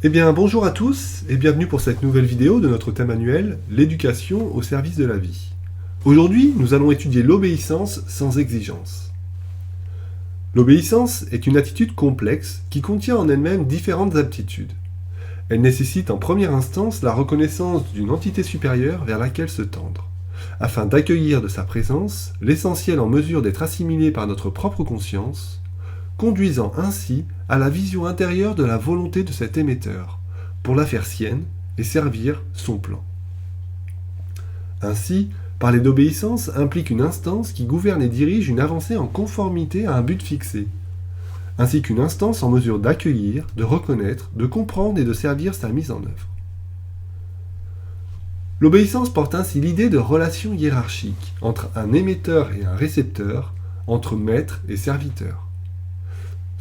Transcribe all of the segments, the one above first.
Eh bien, bonjour à tous et bienvenue pour cette nouvelle vidéo de notre thème annuel, l'éducation au service de la vie. Aujourd'hui, nous allons étudier l'obéissance sans exigence. L'obéissance est une attitude complexe qui contient en elle-même différentes aptitudes. Elle nécessite en première instance la reconnaissance d'une entité supérieure vers laquelle se tendre, afin d'accueillir de sa présence l'essentiel en mesure d'être assimilé par notre propre conscience, conduisant ainsi à la vision intérieure de la volonté de cet émetteur, pour la faire sienne et servir son plan. Ainsi, parler d'obéissance implique une instance qui gouverne et dirige une avancée en conformité à un but fixé, ainsi qu'une instance en mesure d'accueillir, de reconnaître, de comprendre et de servir sa mise en œuvre. L'obéissance porte ainsi l'idée de relation hiérarchique entre un émetteur et un récepteur, entre maître et serviteur.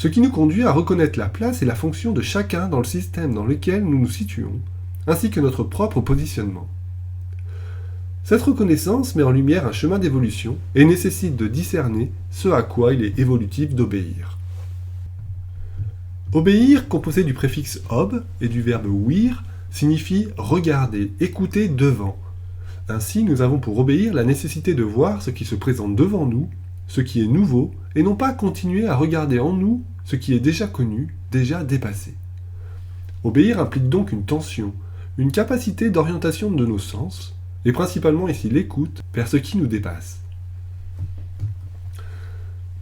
Ce qui nous conduit à reconnaître la place et la fonction de chacun dans le système dans lequel nous nous situons, ainsi que notre propre positionnement. Cette reconnaissance met en lumière un chemin d'évolution et nécessite de discerner ce à quoi il est évolutif d'obéir. Obéir, composé du préfixe ob et du verbe ouïr, signifie regarder, écouter devant. Ainsi, nous avons pour obéir la nécessité de voir ce qui se présente devant nous, ce qui est nouveau, et non pas continuer à regarder en nous ce qui est déjà connu, déjà dépassé. Obéir implique donc une tension, une capacité d'orientation de nos sens, et principalement ici l'écoute vers ce qui nous dépasse.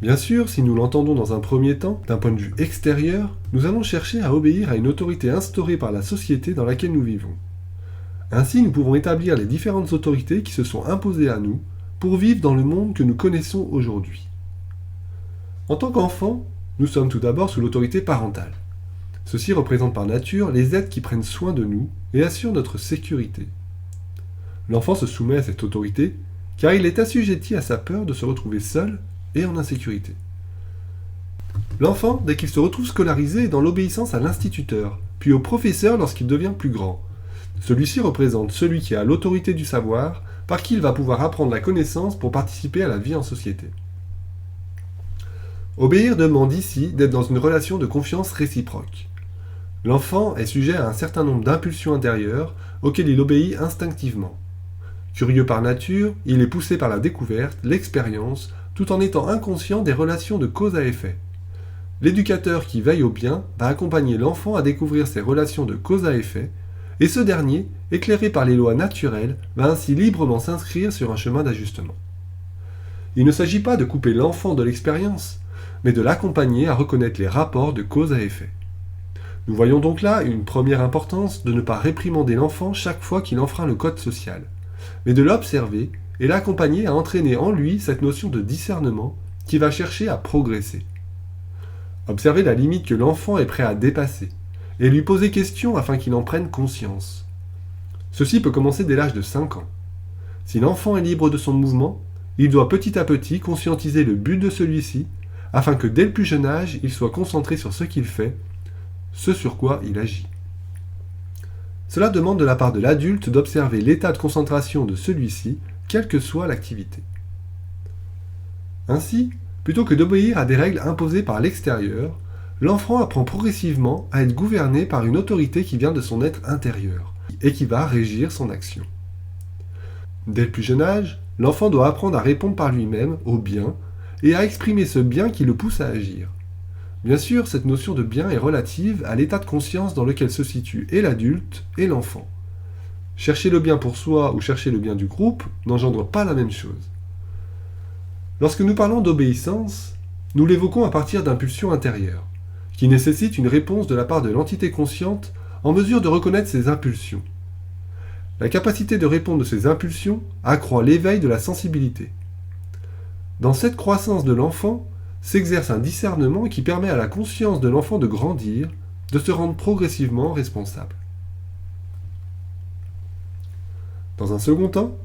Bien sûr, si nous l'entendons dans un premier temps, d'un point de vue extérieur, nous allons chercher à obéir à une autorité instaurée par la société dans laquelle nous vivons. Ainsi, nous pouvons établir les différentes autorités qui se sont imposées à nous pour vivre dans le monde que nous connaissons aujourd'hui. En tant qu'enfants, nous sommes tout d'abord sous l'autorité parentale. Ceci représente par nature les êtres qui prennent soin de nous et assurent notre sécurité. L'enfant se soumet à cette autorité car il est assujetti à sa peur de se retrouver seul et en insécurité. L'enfant, dès qu'il se retrouve scolarisé, est dans l'obéissance à l'instituteur, puis au professeur lorsqu'il devient plus grand. Celui-ci représente celui qui a l'autorité du savoir, par qui il va pouvoir apprendre la connaissance pour participer à la vie en société. Obéir demande ici d'être dans une relation de confiance réciproque. L'enfant est sujet à un certain nombre d'impulsions intérieures auxquelles il obéit instinctivement. Curieux par nature, il est poussé par la découverte, l'expérience, tout en étant inconscient des relations de cause à effet. L'éducateur qui veille au bien va accompagner l'enfant à découvrir ces relations de cause à effet, et ce dernier, éclairé par les lois naturelles, va ainsi librement s'inscrire sur un chemin d'ajustement. Il ne s'agit pas de couper l'enfant de l'expérience, mais de l'accompagner à reconnaître les rapports de cause à effet. Nous voyons donc là une première importance de ne pas réprimander l'enfant chaque fois qu'il enfreint le code social, mais de l'observer et l'accompagner à entraîner en lui cette notion de discernement qui va chercher à progresser. Observer la limite que l'enfant est prêt à dépasser, et lui poser question afin qu'il en prenne conscience. Ceci peut commencer dès l'âge de 5 ans. Si l'enfant est libre de son mouvement, il doit petit à petit conscientiser le but de celui-ci, afin que dès le plus jeune âge, il soit concentré sur ce qu'il fait, ce sur quoi il agit. Cela demande de la part de l'adulte d'observer l'état de concentration de celui-ci, quelle que soit l'activité. Ainsi, plutôt que d'obéir à des règles imposées par l'extérieur, l'enfant apprend progressivement à être gouverné par une autorité qui vient de son être intérieur et qui va régir son action. Dès le plus jeune âge, l'enfant doit apprendre à répondre par lui-même au bien et à exprimer ce bien qui le pousse à agir. Bien sûr, cette notion de bien est relative à l'état de conscience dans lequel se situe et l'adulte et l'enfant. Chercher le bien pour soi ou chercher le bien du groupe n'engendre pas la même chose. Lorsque nous parlons d'obéissance, nous l'évoquons à partir d'impulsions intérieures, qui nécessitent une réponse de la part de l'entité consciente en mesure de reconnaître ces impulsions. La capacité de répondre de ces impulsions accroît l'éveil de la sensibilité. Dans cette croissance de l'enfant, s'exerce un discernement qui permet à la conscience de l'enfant de grandir, de se rendre progressivement responsable. Dans un second temps,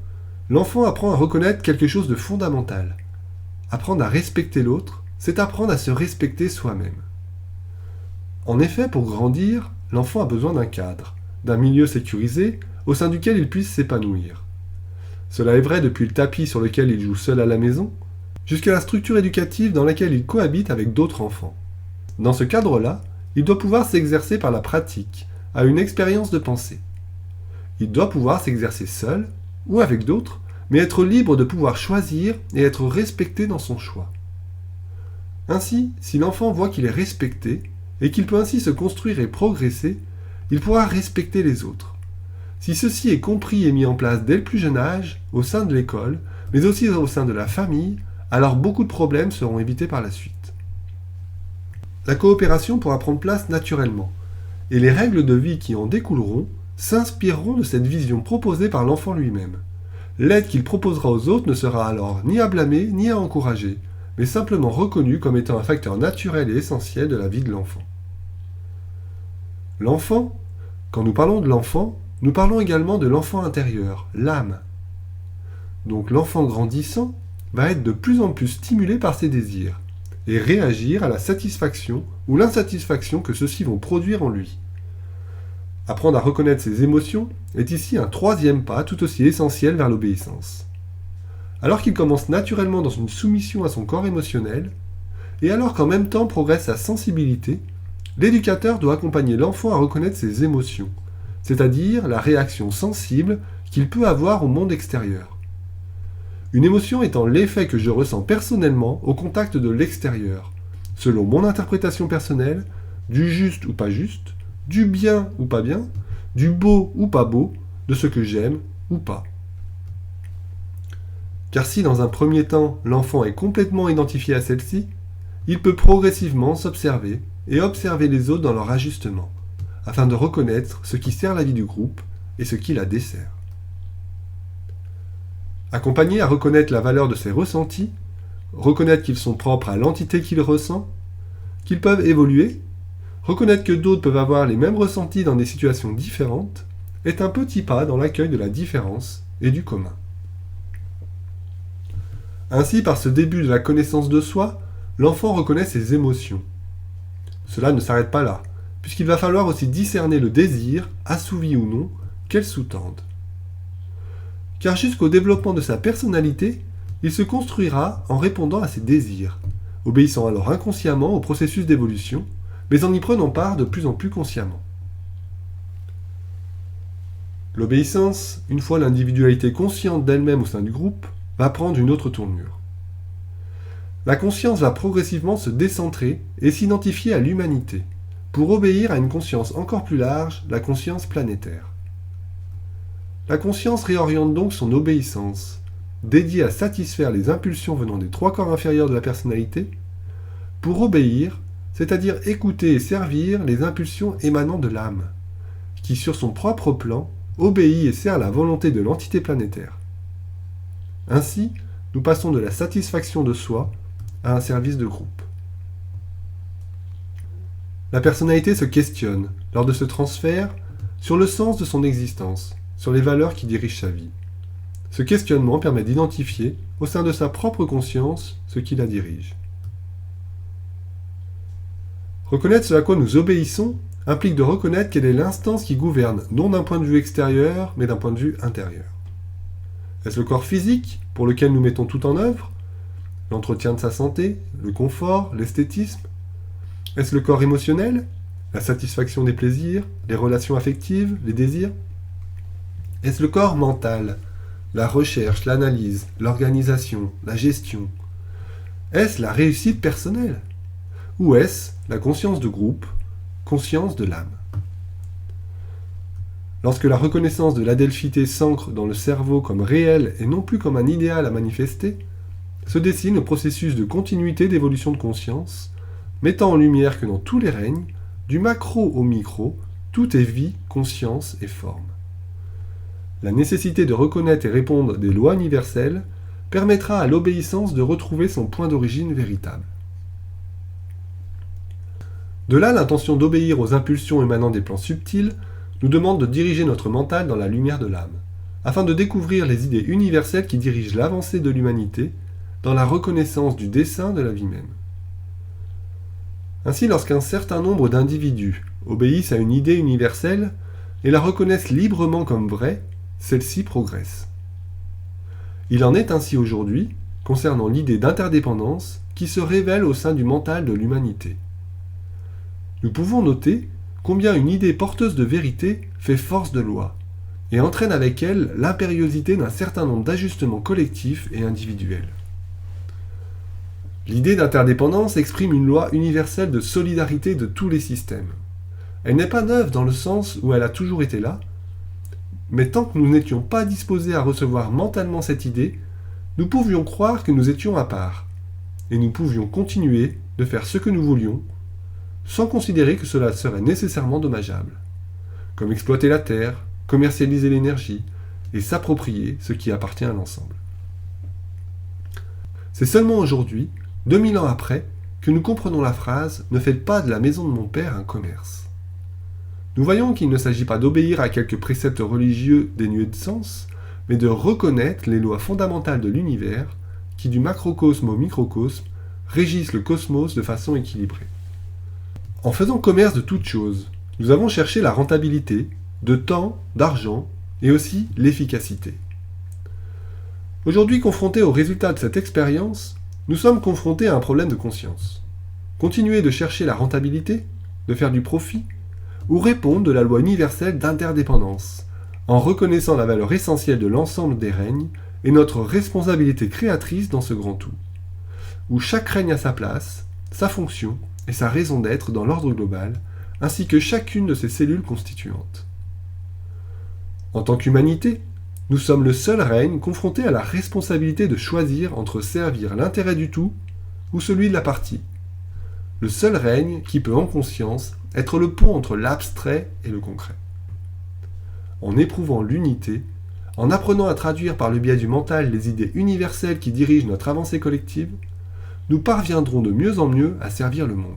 l'enfant apprend à reconnaître quelque chose de fondamental. Apprendre à respecter l'autre, c'est apprendre à se respecter soi-même. En effet, pour grandir, l'enfant a besoin d'un cadre, d'un milieu sécurisé au sein duquel il puisse s'épanouir. Cela est vrai depuis le tapis sur lequel il joue seul à la maison, jusqu'à la structure éducative dans laquelle il cohabite avec d'autres enfants. Dans ce cadre-là, il doit pouvoir s'exercer par la pratique, à une expérience de pensée. Il doit pouvoir s'exercer seul ou avec d'autres, mais être libre de pouvoir choisir et être respecté dans son choix. Ainsi, si l'enfant voit qu'il est respecté et qu'il peut ainsi se construire et progresser, il pourra respecter les autres. Si ceci est compris et mis en place dès le plus jeune âge, au sein de l'école, mais aussi au sein de la famille, alors beaucoup de problèmes seront évités par la suite. La coopération pourra prendre place naturellement, et les règles de vie qui en découleront s'inspireront de cette vision proposée par l'enfant lui-même. L'aide qu'il proposera aux autres ne sera alors ni à blâmer ni à encourager, mais simplement reconnue comme étant un facteur naturel et essentiel de la vie de l'enfant. L'enfant, quand nous parlons de l'enfant, nous parlons également de l'enfant intérieur, l'âme. Donc l'enfant grandissant va être de plus en plus stimulé par ses désirs et réagir à la satisfaction ou l'insatisfaction que ceux-ci vont produire en lui. Apprendre à reconnaître ses émotions est ici un troisième pas tout aussi essentiel vers l'obéissance. Alors qu'il commence naturellement dans une soumission à son corps émotionnel, et alors qu'en même temps progresse sa sensibilité, l'éducateur doit accompagner l'enfant à reconnaître ses émotions, c'est-à-dire la réaction sensible qu'il peut avoir au monde extérieur. Une émotion étant l'effet que je ressens personnellement au contact de l'extérieur, selon mon interprétation personnelle, du juste ou pas juste, du bien ou pas bien, du beau ou pas beau, de ce que j'aime ou pas. Car si dans un premier temps l'enfant est complètement identifié à celle-ci, il peut progressivement s'observer et observer les autres dans leur ajustement, afin de reconnaître ce qui sert la vie du groupe et ce qui la dessert. Accompagné à reconnaître la valeur de ses ressentis, reconnaître qu'ils sont propres à l'entité qu'il ressent, qu'ils peuvent évoluer, reconnaître que d'autres peuvent avoir les mêmes ressentis dans des situations différentes, est un petit pas dans l'accueil de la différence et du commun. Ainsi, par ce début de la connaissance de soi, l'enfant reconnaît ses émotions. Cela ne s'arrête pas là, puisqu'il va falloir aussi discerner le désir, assouvi ou non, qu'elles sous-tendent. Car jusqu'au développement de sa personnalité, il se construira en répondant à ses désirs, obéissant alors inconsciemment au processus d'évolution, mais en y prenant part de plus en plus consciemment. L'obéissance, une fois l'individualité consciente d'elle-même au sein du groupe, va prendre une autre tournure. La conscience va progressivement se décentrer et s'identifier à l'humanité, pour obéir à une conscience encore plus large, la conscience planétaire. La conscience réoriente donc son obéissance, dédiée à satisfaire les impulsions venant des trois corps inférieurs de la personnalité, pour obéir, c'est-à-dire écouter et servir les impulsions émanant de l'âme, qui sur son propre plan obéit et sert la volonté de l'entité planétaire. Ainsi, nous passons de la satisfaction de soi à un service de groupe. La personnalité se questionne, lors de ce transfert, sur le sens de son existence, sur les valeurs qui dirigent sa vie. Ce questionnement permet d'identifier, au sein de sa propre conscience, ce qui la dirige. Reconnaître ce à quoi nous obéissons implique de reconnaître quelle est l'instance qui gouverne, non d'un point de vue extérieur, mais d'un point de vue intérieur. Est-ce le corps physique, pour lequel nous mettons tout en œuvre? L'entretien de sa santé, le confort, l'esthétisme? Est-ce le corps émotionnel? La satisfaction des plaisirs, les relations affectives, les désirs? Est-ce le corps mental? La recherche, l'analyse, l'organisation, la gestion? Est-ce la réussite personnelle? Ou est-ce la conscience de groupe, conscience de l'âme? Lorsque la reconnaissance de l'adelphité s'ancre dans le cerveau comme réel et non plus comme un idéal à manifester, se dessine le processus de continuité d'évolution de conscience, mettant en lumière que dans tous les règnes, du macro au micro, tout est vie, conscience et forme. La nécessité de reconnaître et répondre des lois universelles permettra à l'obéissance de retrouver son point d'origine véritable. De là, l'intention d'obéir aux impulsions émanant des plans subtils nous demande de diriger notre mental dans la lumière de l'âme, afin de découvrir les idées universelles qui dirigent l'avancée de l'humanité dans la reconnaissance du dessein de la vie même. Ainsi, lorsqu'un certain nombre d'individus obéissent à une idée universelle et la reconnaissent librement comme vraie, celle-ci progresse. Il en est ainsi aujourd'hui concernant l'idée d'interdépendance qui se révèle au sein du mental de l'humanité. Nous pouvons noter combien une idée porteuse de vérité fait force de loi, et entraîne avec elle l'impériosité d'un certain nombre d'ajustements collectifs et individuels. L'idée d'interdépendance exprime une loi universelle de solidarité de tous les systèmes. Elle n'est pas neuve dans le sens où elle a toujours été là, mais tant que nous n'étions pas disposés à recevoir mentalement cette idée, nous pouvions croire que nous étions à part, et nous pouvions continuer de faire ce que nous voulions, sans considérer que cela serait nécessairement dommageable, comme exploiter la terre, commercialiser l'énergie, et s'approprier ce qui appartient à l'ensemble. C'est seulement aujourd'hui, 2000 ans après, que nous comprenons la phrase « Ne faites pas de la maison de mon père un commerce ». Nous voyons qu'il ne s'agit pas d'obéir à quelques préceptes religieux dénués de sens, mais de reconnaître les lois fondamentales de l'univers qui, du macrocosme au microcosme, régissent le cosmos de façon équilibrée. En faisant commerce de toutes choses, nous avons cherché la rentabilité, de temps, d'argent, et aussi l'efficacité. Aujourd'hui, confrontés aux résultats de cette expérience, nous sommes confrontés à un problème de conscience. Continuer de chercher la rentabilité, de faire du profit, ou répondre de la loi universelle d'interdépendance, en reconnaissant la valeur essentielle de l'ensemble des règnes et notre responsabilité créatrice dans ce grand tout, où chaque règne a sa place, sa fonction et sa raison d'être dans l'ordre global, ainsi que chacune de ses cellules constituantes. En tant qu'humanité, nous sommes le seul règne confronté à la responsabilité de choisir entre servir l'intérêt du tout ou celui de la partie. Le seul règne qui peut en conscience être le pont entre l'abstrait et le concret. En éprouvant l'unité, en apprenant à traduire par le biais du mental les idées universelles qui dirigent notre avancée collective, nous parviendrons de mieux en mieux à servir le monde.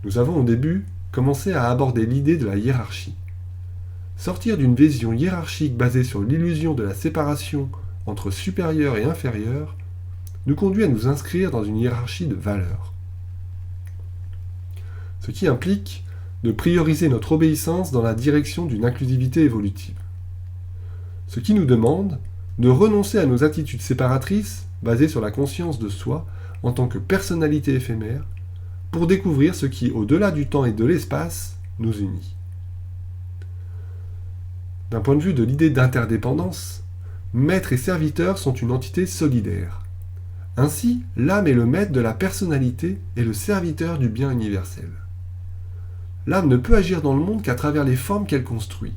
Nous avons au début commencé à aborder l'idée de la hiérarchie. Sortir d'une vision hiérarchique basée sur l'illusion de la séparation entre supérieur et inférieur nous conduit à nous inscrire dans une hiérarchie de valeurs. Ce qui implique de prioriser notre obéissance dans la direction d'une inclusivité évolutive. Ce qui nous demande de renoncer à nos attitudes séparatrices basées sur la conscience de soi en tant que personnalité éphémère pour découvrir ce qui, au-delà du temps et de l'espace, nous unit. D'un point de vue de l'idée d'interdépendance, maître et serviteur sont une entité solidaire. Ainsi, l'âme est le maître de la personnalité et le serviteur du bien universel. L'âme ne peut agir dans le monde qu'à travers les formes qu'elle construit.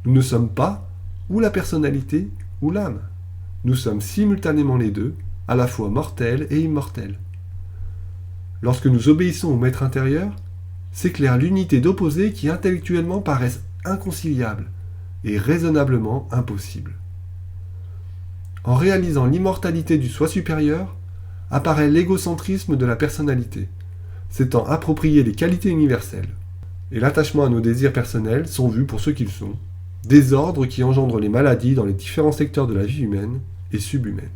Nous ne sommes pas ou la personnalité ou l'âme. Nous sommes simultanément les deux, à la fois mortels et immortels. Lorsque nous obéissons au maître intérieur, s'éclaire l'unité d'opposés qui intellectuellement paraissent inconciliables et raisonnablement impossibles. En réalisant l'immortalité du soi supérieur, apparaît l'égocentrisme de la personnalité, s'étant approprié les qualités universelles, et l'attachement à nos désirs personnels sont vus pour ce qu'ils sont, désordres qui engendrent les maladies dans les différents secteurs de la vie humaine et subhumaine.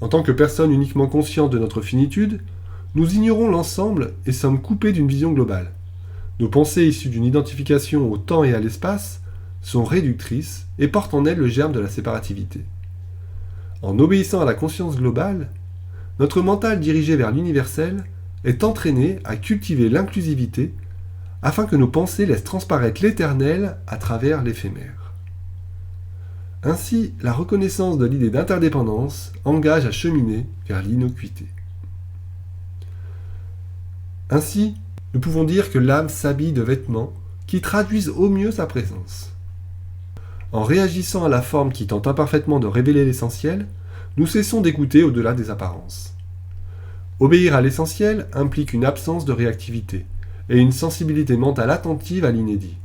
En tant que personnes uniquement conscientes de notre finitude, nous ignorons l'ensemble et sommes coupés d'une vision globale. Nos pensées issues d'une identification au temps et à l'espace sont réductrices et portent en elles le germe de la séparativité. En obéissant à la conscience globale, notre mental dirigé vers l'universel est entraîné à cultiver l'inclusivité afin que nos pensées laissent transparaître l'éternel à travers l'éphémère. Ainsi, la reconnaissance de l'idée d'interdépendance engage à cheminer vers l'innocuité. Ainsi, nous pouvons dire que l'âme s'habille de vêtements qui traduisent au mieux sa présence. En réagissant à la forme qui tente imparfaitement de révéler l'essentiel, nous cessons d'écouter au-delà des apparences. Obéir à l'essentiel implique une absence de réactivité et une sensibilité mentale attentive à l'inédit.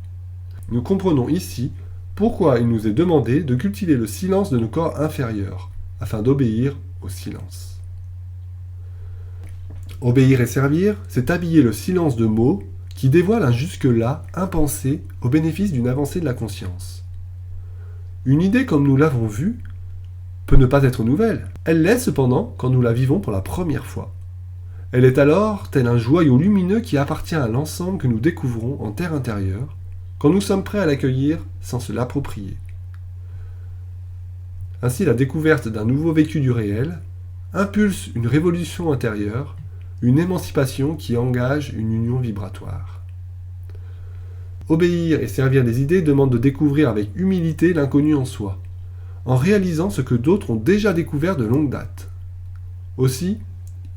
Nous comprenons ici pourquoi il nous est demandé de cultiver le silence de nos corps inférieurs, afin d'obéir au silence. Obéir et servir, c'est habiller le silence de mots qui dévoilent un jusque-là impensé au bénéfice d'une avancée de la conscience. Une idée comme nous l'avons vue peut ne pas être nouvelle. Elle l'est cependant quand nous la vivons pour la première fois. Elle est alors tel un joyau lumineux qui appartient à l'ensemble que nous découvrons en terre intérieure, quand nous sommes prêts à l'accueillir sans se l'approprier. Ainsi, la découverte d'un nouveau vécu du réel impulse une révolution intérieure, une émancipation qui engage une union vibratoire. Obéir et servir les idées demande de découvrir avec humilité l'inconnu en soi, en réalisant ce que d'autres ont déjà découvert de longue date. Aussi,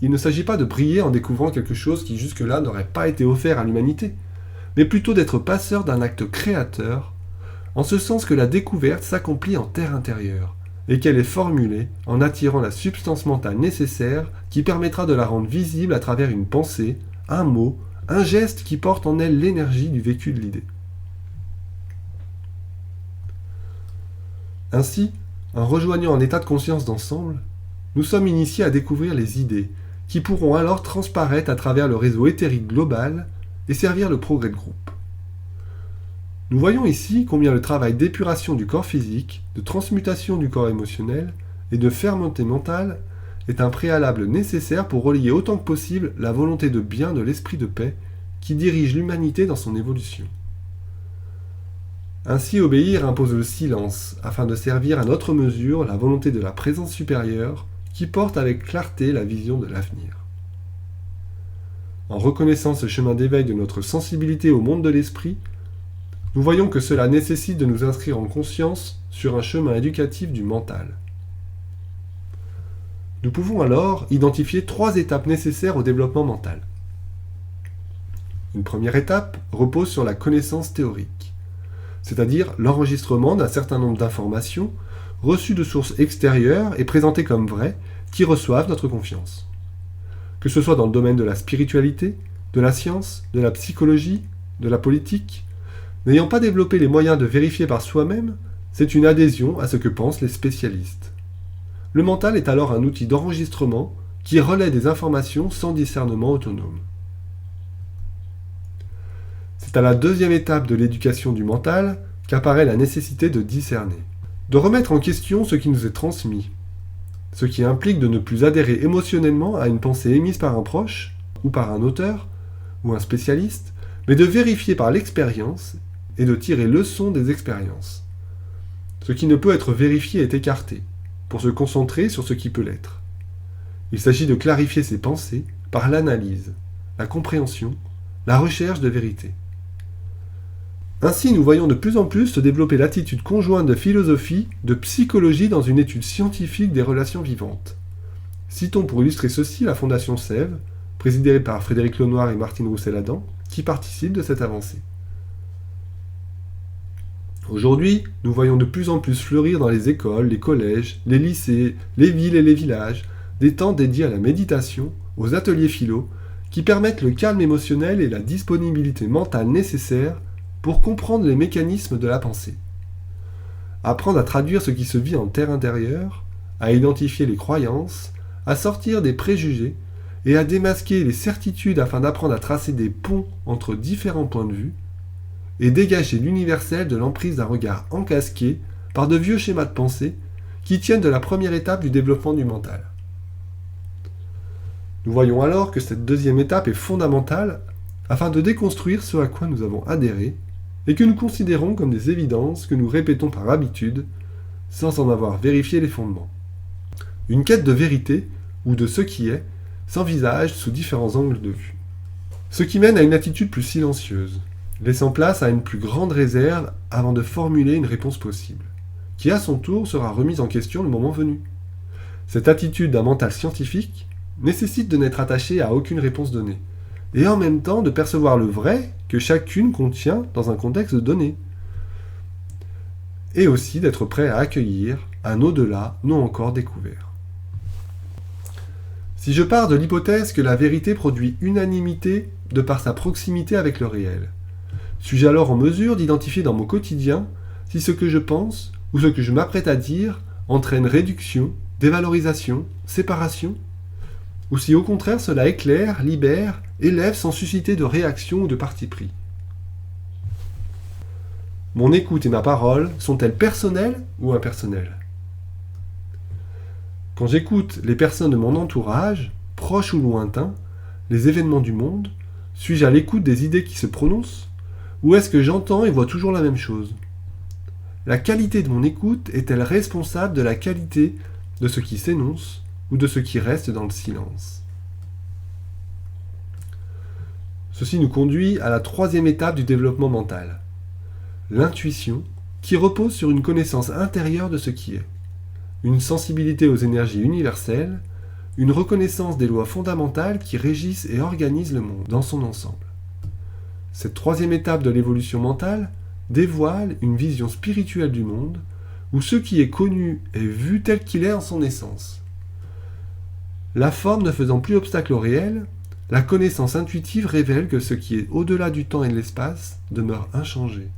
il ne s'agit pas de briller en découvrant quelque chose qui jusque-là n'aurait pas été offert à l'humanité, mais plutôt d'être passeur d'un acte créateur, en ce sens que la découverte s'accomplit en terre intérieure, et qu'elle est formulée en attirant la substance mentale nécessaire qui permettra de la rendre visible à travers une pensée, un mot, un geste qui porte en elle l'énergie du vécu de l'idée. Ainsi, en rejoignant un état de conscience d'ensemble, nous sommes initiés à découvrir les idées, qui pourront alors transparaître à travers le réseau éthérique global et servir le progrès de groupe. Nous voyons ici combien le travail d'épuration du corps physique, de transmutation du corps émotionnel et de fermeté mentale est un préalable nécessaire pour relier autant que possible la volonté de bien de l'esprit de paix qui dirige l'humanité dans son évolution. Ainsi, obéir impose le silence afin de servir à notre mesure la volonté de la présence supérieure qui porte avec clarté la vision de l'avenir. En reconnaissant ce chemin d'éveil de notre sensibilité au monde de l'esprit, nous voyons que cela nécessite de nous inscrire en conscience sur un chemin éducatif du mental. Nous pouvons alors identifier 3 étapes nécessaires au développement mental. Une première étape repose sur la connaissance théorique, c'est-à-dire l'enregistrement d'un certain nombre d'informations reçues de sources extérieures et présentées comme vraies, qui reçoivent notre confiance. Que ce soit dans le domaine de la spiritualité, de la science, de la psychologie, de la politique, n'ayant pas développé les moyens de vérifier par soi-même, c'est une adhésion à ce que pensent les spécialistes. Le mental est alors un outil d'enregistrement qui relaie des informations sans discernement autonome. C'est à la deuxième étape de l'éducation du mental qu'apparaît la nécessité de discerner, de remettre en question ce qui nous est transmis, ce qui implique de ne plus adhérer émotionnellement à une pensée émise par un proche, ou par un auteur, ou un spécialiste, mais de vérifier par l'expérience et de tirer leçon des expériences. Ce qui ne peut être vérifié est écarté, pour se concentrer sur ce qui peut l'être. Il s'agit de clarifier ses pensées par l'analyse, la compréhension, la recherche de vérité. Ainsi, nous voyons de plus en plus se développer l'attitude conjointe de philosophie, de psychologie dans une étude scientifique des relations vivantes. Citons pour illustrer ceci la Fondation Sève, présidée par Frédéric Lenoir et Martine Roussel-Adam, qui participent de cette avancée. Aujourd'hui, nous voyons de plus en plus fleurir dans les écoles, les collèges, les lycées, les villes et les villages, des temps dédiés à la méditation, aux ateliers philo, qui permettent le calme émotionnel et la disponibilité mentale nécessaires pour comprendre les mécanismes de la pensée. Apprendre à traduire ce qui se vit en terre intérieure, à identifier les croyances, à sortir des préjugés et à démasquer les certitudes afin d'apprendre à tracer des ponts entre différents points de vue et dégager l'universel de l'emprise d'un regard encasqué par de vieux schémas de pensée qui tiennent de la première étape du développement du mental. Nous voyons alors que cette deuxième étape est fondamentale afin de déconstruire ce à quoi nous avons adhéré et que nous considérons comme des évidences que nous répétons par habitude sans en avoir vérifié les fondements. Une quête de vérité ou de ce qui est s'envisage sous différents angles de vue. Ce qui mène à une attitude plus silencieuse, laissant place à une plus grande réserve avant de formuler une réponse possible, qui à son tour sera remise en question le moment venu. Cette attitude d'un mental scientifique nécessite de n'être attaché à aucune réponse donnée, et en même temps de percevoir le vrai que chacune contient dans un contexte donné, et aussi d'être prêt à accueillir un au-delà non encore découvert. Si je pars de l'hypothèse que la vérité produit unanimité de par sa proximité avec le réel, suis-je alors en mesure d'identifier dans mon quotidien si ce que je pense ou ce que je m'apprête à dire entraîne réduction, dévalorisation, séparation ? Ou si au contraire cela éclaire, libère, élève sans susciter de réaction ou de parti pris. Mon écoute et ma parole sont-elles personnelles ou impersonnelles ? Quand j'écoute les personnes de mon entourage, proches ou lointains, les événements du monde, suis-je à l'écoute des idées qui se prononcent ? Ou est-ce que j'entends et vois toujours la même chose ? La qualité de mon écoute est-elle responsable de la qualité de ce qui s'énonce ou de ce qui reste dans le silence. Ceci nous conduit à la troisième étape du développement mental, l'intuition, qui repose sur une connaissance intérieure de ce qui est, une sensibilité aux énergies universelles, une reconnaissance des lois fondamentales qui régissent et organisent le monde dans son ensemble. Cette troisième étape de l'évolution mentale dévoile une vision spirituelle du monde où ce qui est connu est vu tel qu'il est en son essence. La forme ne faisant plus obstacle au réel, la connaissance intuitive révèle que ce qui est au-delà du temps et de l'espace demeure inchangé.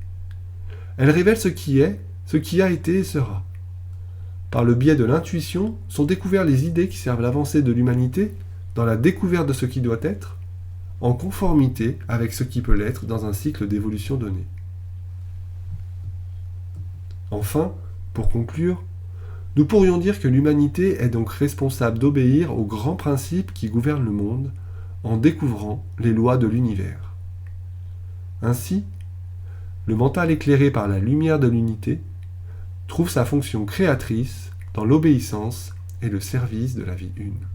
Elle révèle ce qui est, ce qui a été et sera. Par le biais de l'intuition sont découvertes les idées qui servent l'avancée de l'humanité dans la découverte de ce qui doit être, en conformité avec ce qui peut l'être dans un cycle d'évolution donné. Enfin, pour conclure, nous pourrions dire que l'humanité est donc responsable d'obéir aux grands principes qui gouvernent le monde en découvrant les lois de l'univers. Ainsi, le mental éclairé par la lumière de l'unité trouve sa fonction créatrice dans l'obéissance et le service de la vie une.